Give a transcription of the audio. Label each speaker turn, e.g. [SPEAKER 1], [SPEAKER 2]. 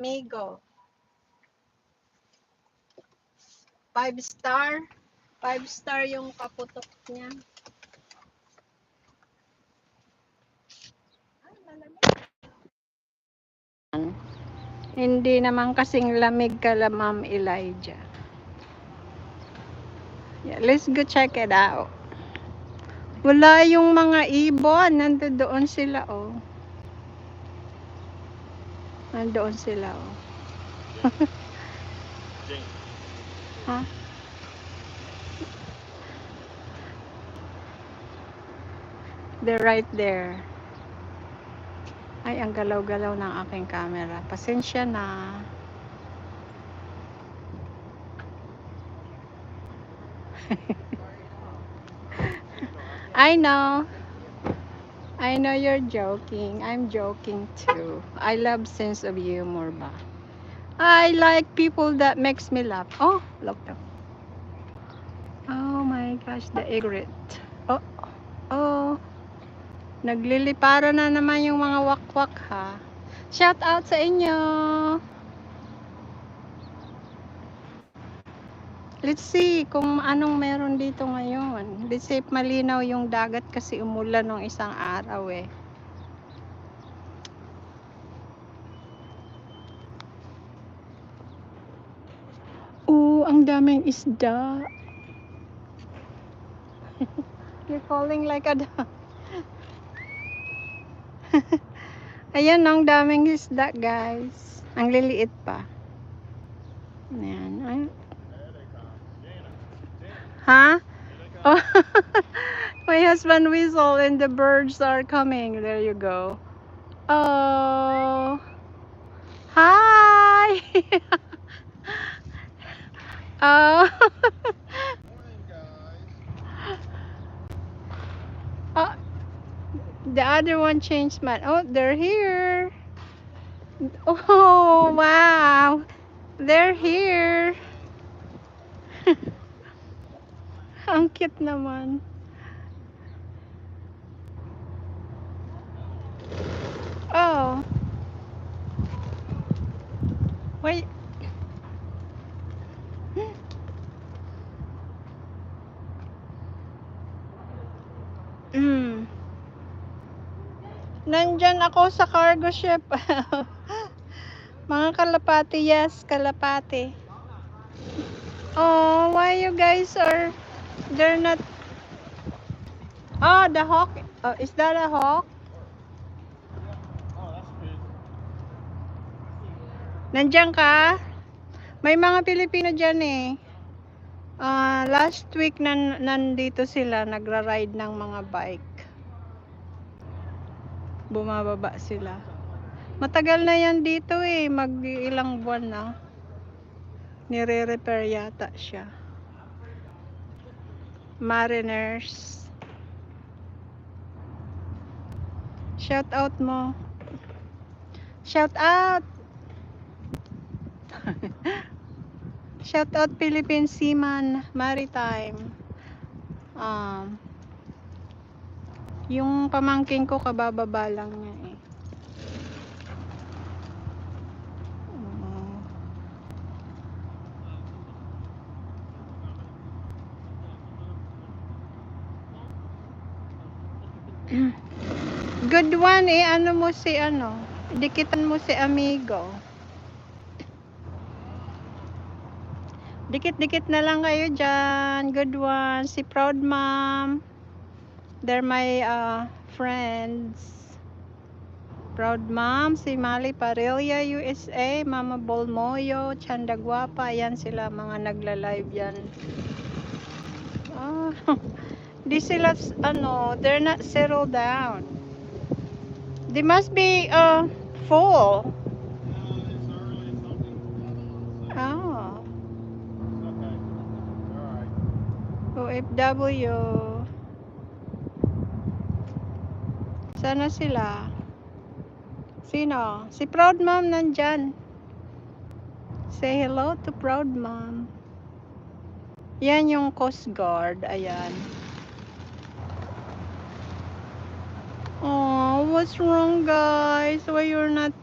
[SPEAKER 1] Migo. 5 star. 5 star yung kaputok niya. Hindi naman kasing lamig kala Ma'am Elijah. Yeah, let's go check it out. Wala yung mga ibon. Nandoon sila, oh. Nandoon sila, oh. Ha? They're right there. Ay, ang galaw-galaw ng aking camera. Pasensya na. I know. I know you're joking. I'm joking too. I love sense of humor ba. I like people that makes me laugh. Oh, look down. Oh my gosh, the egret. Oh, oh. Naglilipara na naman yung mga wakwak ha. Shout out sa inyo. Let's see kung anong meron dito ngayon. Let's see if malinaw yung dagat kasi umulan ng isang araw eh. Ang daming isda. You're calling like a dog. Ayan, ang daming isda, guys. Ang liliit pa. Ayan. Ha? Oh. My husband whistle and the birds are coming. There you go. Oh. Hi. Oh. Oh. The other one changed man. Oh, they're here. Oh, wow. They're here. Ang cute naman. Oh. Wait. Nandyan ako sa cargo ship. Mga kalapati, yes, kalapati. Oh, why you guys are, they're not, oh, the hawk, oh, is that a hawk? Nandyan ka? May mga Pilipino dyan eh. Last week nandito sila, nagra-ride ng mga bike. Bumababa sila. Matagal na yan dito eh, mag-ilang buwan na. Nire-repair yata siya. Mariners. Shout out mo. Shout out. Shout out Philippine Seaman Maritime. Yung pamangkin ko kabababa lang niya eh. Good one eh, ano mo si ano, dikitan mo si amigo. Dikit-dikit na lang kayo dyan. Good one. Si Proud Mom. They're my friends. Proud Mom, si Mali Parilla, USA, Mama Bolmoyo, Chanda Guapa, yan sila mga nagla-live yan. Di sila, ano, they're not settled down. They must be full. Oh. OFW. Sana sila. Sino? Si Proud Mom nandyan. Say hello to Proud Mom. Yan yung Coast Guard. Ayan. Oh, what's wrong guys? Why you're not